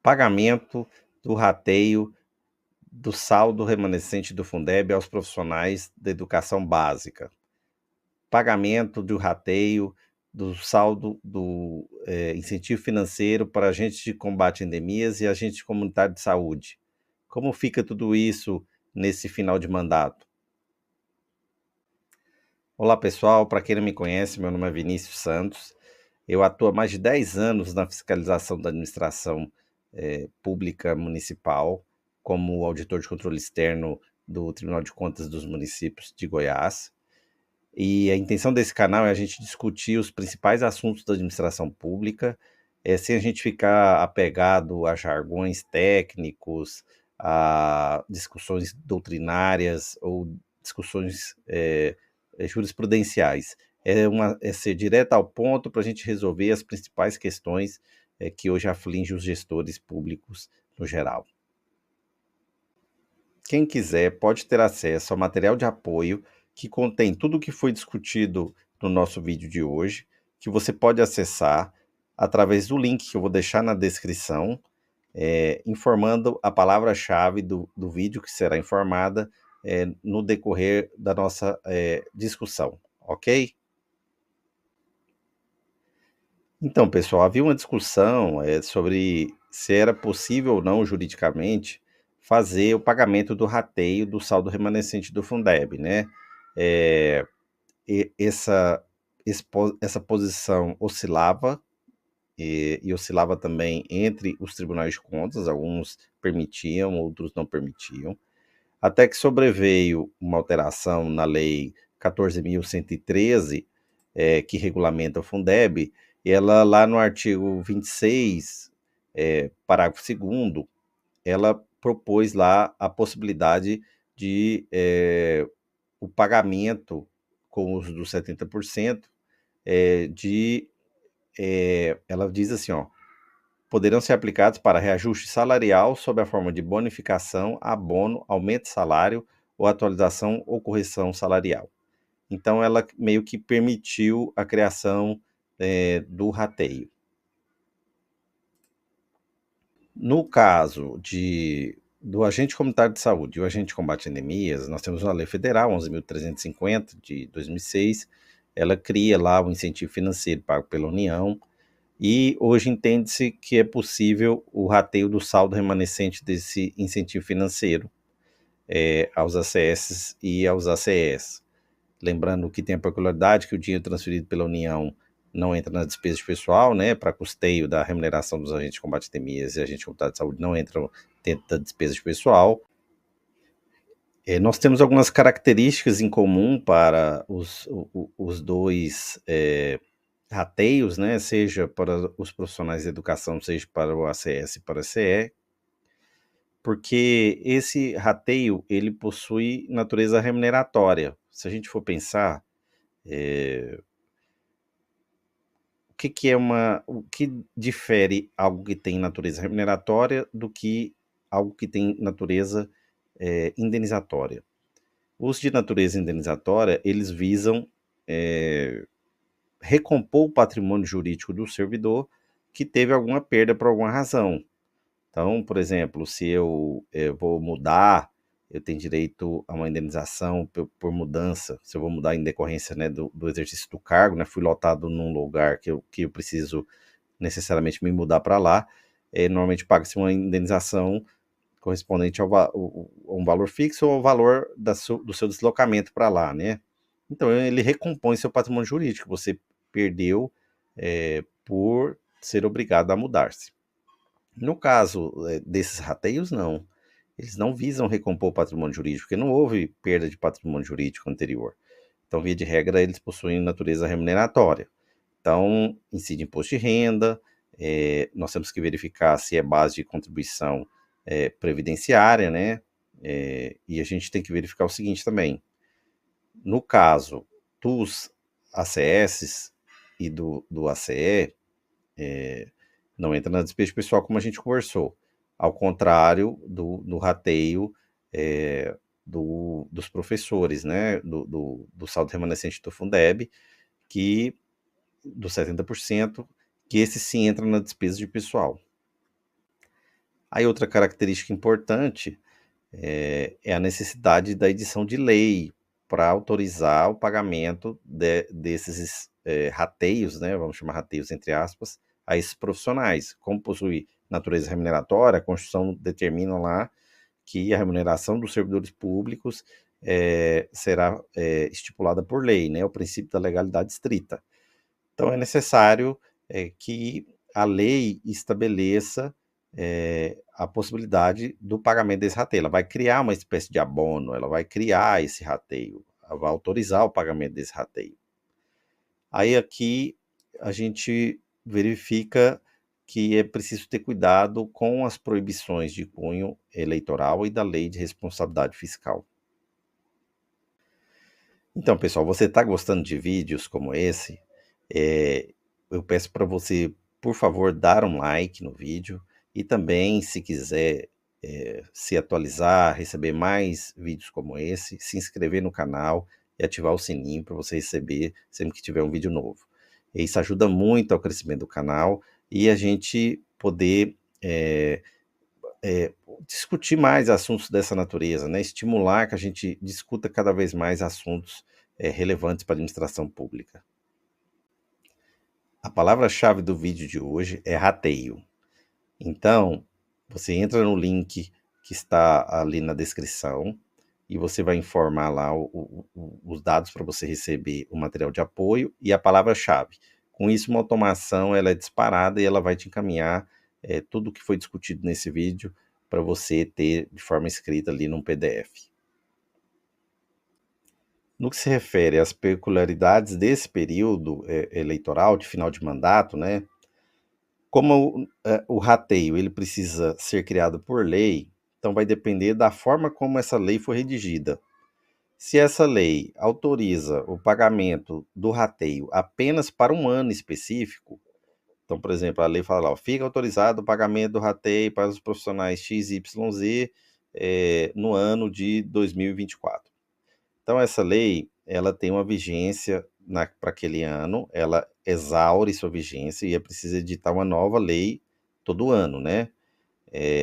Pagamento do rateio do saldo remanescente do Fundeb aos profissionais da educação básica. Pagamento do rateio do saldo do incentivo financeiro para agentes de combate a endemias e agentes comunitários de saúde. Como fica tudo isso nesse final de mandato? Olá pessoal, para quem não me conhece, meu nome é Vinícius Santos. Eu atuo há mais de 10 anos na fiscalização da administração pública municipal, como auditor de controle externo do Tribunal de Contas dos Municípios de Goiás. E a intenção desse canal é a gente discutir os principais assuntos da administração pública, sem a gente ficar apegado a jargões técnicos, a discussões doutrinárias ou discussões jurisprudenciais. É ser direto ao ponto para a gente resolver as principais questões que hoje afligem os gestores públicos no geral. Quem quiser pode ter acesso ao material de apoio que contém tudo o que foi discutido no nosso vídeo de hoje, que você pode acessar através do link que eu vou deixar na descrição, informando a palavra-chave do vídeo que será informada no decorrer da nossa discussão, ok? Então, pessoal, havia uma discussão sobre se era possível ou não, juridicamente, fazer o pagamento do rateio do saldo remanescente do Fundeb, né? É, essa, essa posição oscilava, e oscilava também entre os tribunais de contas, alguns permitiam, outros não permitiam, até que sobreveio uma alteração na Lei 14.113, que regulamenta o Fundeb, e ela lá no artigo 26, parágrafo 2º, ela propôs lá a possibilidade de o pagamento com o uso dos 70%, ela diz assim, ó, poderão ser aplicados para reajuste salarial sob a forma de bonificação, abono, aumento de salário ou atualização ou correção salarial. Então, ela meio que permitiu a criação do rateio. No caso do agente comunitário de saúde e o agente de combate a endemias, nós temos uma lei federal, 11.350, de 2006, ela cria lá o incentivo financeiro pago pela União, e hoje entende-se que é possível o rateio do saldo remanescente desse incentivo financeiro aos ACS e aos ACS. Lembrando que tem a peculiaridade que o dinheiro transferido pela União não entra na despesa de pessoal, né, para custeio da remuneração dos agentes de combate a endemias e agentes comunitários de saúde não entram dentro da despesa de pessoal. Nós temos algumas características em comum para os dois rateios, né, seja para os profissionais de educação, seja para o ACS e para a CE, porque esse rateio ele possui natureza remuneratória. Se a gente for pensar, o que difere algo que tem natureza remuneratória do que algo que tem natureza indenizatória? Os de natureza indenizatória, eles visam recompor o patrimônio jurídico do servidor que teve alguma perda por alguma razão. Então, por exemplo, se eu vou mudar, eu tenho direito a uma indenização por mudança, se eu vou mudar em decorrência, né, do exercício do cargo, né, fui lotado num lugar que eu preciso necessariamente me mudar para lá, normalmente paga-se uma indenização correspondente a um valor fixo ou ao valor do seu deslocamento para lá, né? Então, ele recompõe seu patrimônio jurídico, você perdeu por ser obrigado a mudar-se. No caso desses rateios, não. Eles não visam recompor o patrimônio jurídico, porque não houve perda de patrimônio jurídico anterior. Então, via de regra, eles possuem natureza remuneratória. Então, incide imposto de renda, nós temos que verificar se é base de contribuição previdenciária, né? E a gente tem que verificar o seguinte também. No caso dos ACS e do ACE, não entra na despesa pessoal, como a gente conversou. Ao contrário do rateio dos professores, né? Do saldo remanescente do Fundeb, que dos 70%, que esse sim entra na despesa de pessoal. Aí outra característica importante é a necessidade da edição de lei para autorizar o pagamento desses rateios, né, vamos chamar rateios entre aspas, a esses profissionais. Como possui natureza remuneratória, a Constituição determina lá que a remuneração dos servidores públicos será estipulada por lei, né, o princípio da legalidade estrita. Então, é necessário que a lei estabeleça a possibilidade do pagamento desse rateio. Ela vai criar uma espécie de abono, ela vai criar esse rateio, ela vai autorizar o pagamento desse rateio. Aí aqui a gente verifica que é preciso ter cuidado com as proibições de cunho eleitoral e da lei de responsabilidade fiscal. Então, pessoal, você está gostando de vídeos como esse? Eu peço para você, por favor, dar um like no vídeo e também, se quiser se atualizar, receber mais vídeos como esse, se inscrever no canal e ativar o sininho para você receber sempre que tiver um vídeo novo. Isso ajuda muito ao crescimento do canal e a gente poder discutir mais assuntos dessa natureza, né? Estimular que a gente discuta cada vez mais assuntos relevantes para a administração pública. A palavra-chave do vídeo de hoje é rateio. Então, você entra no link que está ali na descrição e você vai informar lá os dados para você receber o material de apoio e a palavra-chave. Com isso, uma automação ela é disparada e ela vai te encaminhar tudo o que foi discutido nesse vídeo para você ter de forma escrita ali num PDF. No que se refere às peculiaridades desse período eleitoral, de final de mandato, né? Como o rateio ele precisa ser criado por lei, então vai depender da forma como essa lei foi redigida. Se essa lei autoriza o pagamento do rateio apenas para um ano específico, então, por exemplo, a lei fala lá, ó, fica autorizado o pagamento do rateio para os profissionais XYZ no ano de 2024. Então, essa lei, ela tem uma vigência para aquele ano, ela exaure sua vigência e é preciso editar uma nova lei todo ano, né?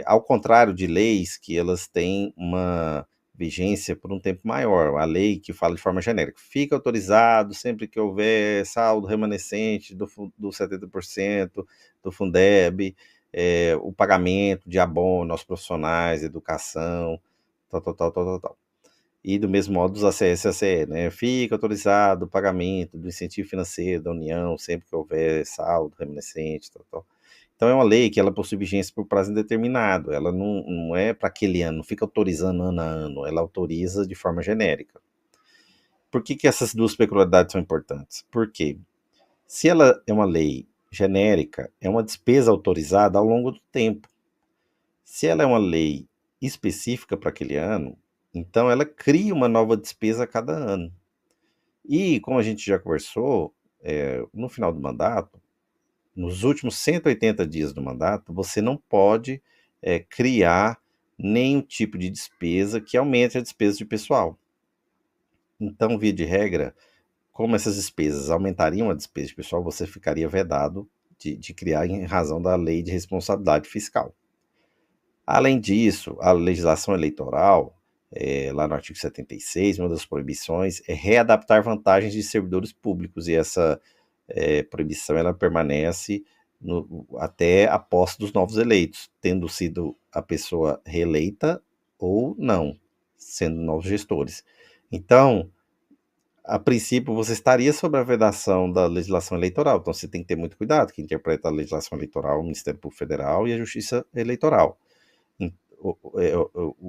Ao contrário de leis que elas têm uma vigência por um tempo maior, a lei que fala de forma genérica, fica autorizado sempre que houver saldo remanescente do 70% do Fundeb, o pagamento de abono aos profissionais, educação, tal. E do mesmo modo os ACS e ACE, né? Fica autorizado o pagamento do incentivo financeiro da União sempre que houver saldo remanescente, tal. Então é uma lei que ela possui vigência por prazo indeterminado, ela não é para aquele ano, não fica autorizando ano a ano, ela autoriza de forma genérica. Por que essas duas peculiaridades são importantes? Porque se ela é uma lei genérica, é uma despesa autorizada ao longo do tempo. Se ela é uma lei específica para aquele ano, então ela cria uma nova despesa a cada ano. E, como a gente já conversou, no final do mandato, nos últimos 180 dias do mandato, você não pode criar nenhum tipo de despesa que aumente a despesa de pessoal. Então, via de regra, como essas despesas aumentariam a despesa de pessoal, você ficaria vedado de criar em razão da lei de responsabilidade fiscal. Além disso, a legislação eleitoral, lá no artigo 76, uma das proibições é readaptar vantagens de servidores públicos, e essa proibição ela permanece até a posse dos novos eleitos, tendo sido a pessoa reeleita ou não, sendo novos gestores. Então, a princípio, você estaria sob a vedação da legislação eleitoral, então você tem que ter muito cuidado, que interpreta a legislação eleitoral, o Ministério Público Federal e a Justiça Eleitoral.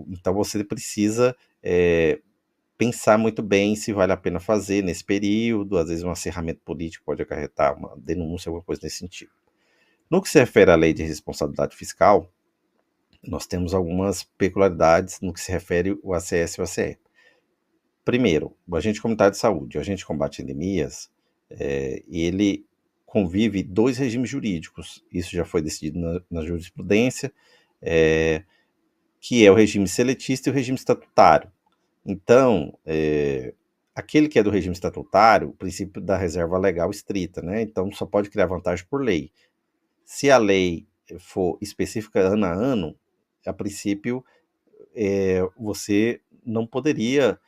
Então você precisa pensar muito bem se vale a pena fazer nesse período, às vezes um acerramento político pode acarretar uma denúncia, alguma coisa nesse sentido. No que se refere à lei de responsabilidade fiscal, nós temos algumas peculiaridades no que se refere ao ACS e ao ACE. Primeiro, o agente comunitário de saúde, o agente de combate a endemias, ele convive dois regimes jurídicos, isso já foi decidido na jurisprudência, que é o regime seletista e o regime estatutário. Então, aquele que é do regime estatutário, o princípio da reserva legal estrita, né? Então, só pode criar vantagem por lei. Se a lei for específica ano a ano, a princípio, você não poderia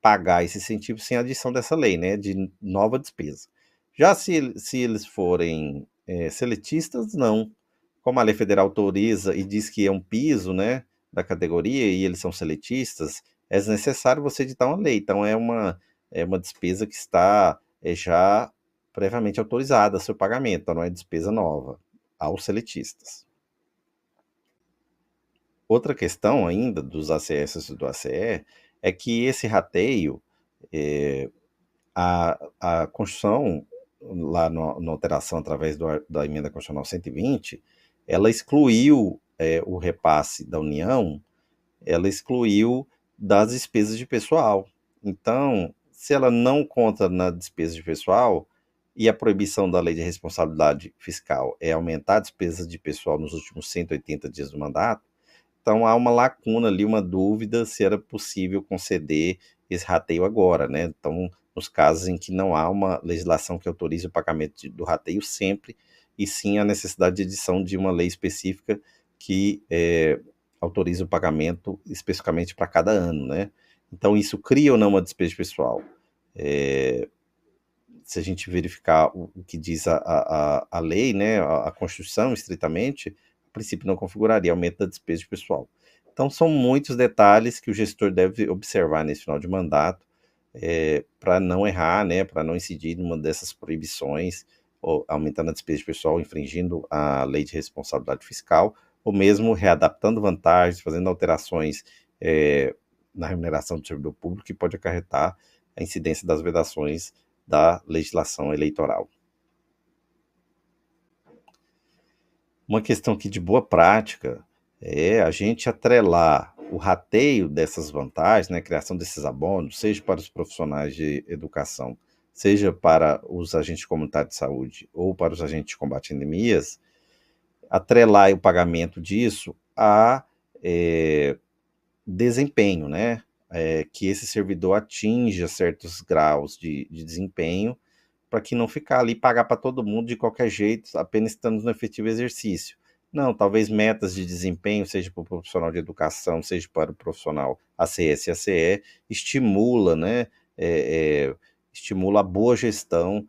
pagar esse incentivo sem a adição dessa lei, né, de nova despesa. Já se eles forem seletistas, não. Como a lei federal autoriza e diz que é um piso, né, da categoria e eles são seletistas, é necessário você editar uma lei. Então é uma despesa que está já previamente autorizada, seu pagamento, então não é despesa nova aos seletistas. Outra questão ainda dos ACS e do ACE é que esse rateio, a Constituição, lá na alteração através da emenda constitucional 120, ela excluiu o repasse da União, ela excluiu das despesas de pessoal. Então, se ela não conta na despesa de pessoal, e a proibição da lei de responsabilidade fiscal é aumentar a despesa de pessoal nos últimos 180 dias do mandato, então há uma lacuna ali, uma dúvida se era possível conceder esse rateio agora, né? Então, nos casos em que não há uma legislação que autorize o pagamento do rateio sempre, e sim a necessidade de edição de uma lei específica que autorize o pagamento especificamente para cada ano, né? Então, isso cria ou não uma despesa pessoal? Se a gente verificar o que diz a lei, né, a Constituição, estritamente, a princípio não configuraria aumento da despesa pessoal. Então, são muitos detalhes que o gestor deve observar nesse final de mandato, para não errar, né, para não incidir numa dessas proibições, ou aumentando a despesa pessoal, infringindo a lei de responsabilidade fiscal, ou mesmo readaptando vantagens, fazendo alterações na remuneração do servidor público, que pode acarretar a incidência das vedações da legislação eleitoral. Uma questão aqui de boa prática é a gente atrelar o rateio dessas vantagens, né, a criação desses abonos, seja para os profissionais de educação, seja para os agentes comunitários de saúde ou para os agentes de combate a endemias, atrelar o pagamento disso a desempenho, né? Que esse servidor atinja certos graus de desempenho, para que não ficar ali pagar para todo mundo de qualquer jeito, apenas estando no efetivo exercício. Não, talvez metas de desempenho, seja para o profissional de educação, seja para o profissional ACS e ACE, estimula, né, estimula a boa gestão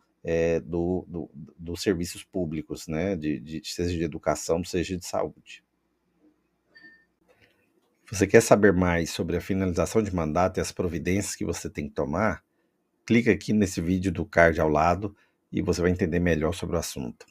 dos serviços públicos, né, seja de educação, seja de saúde. Você quer saber mais sobre a finalização de mandato e as providências que você tem que tomar? Clica aqui nesse vídeo do card ao lado e você vai entender melhor sobre o assunto.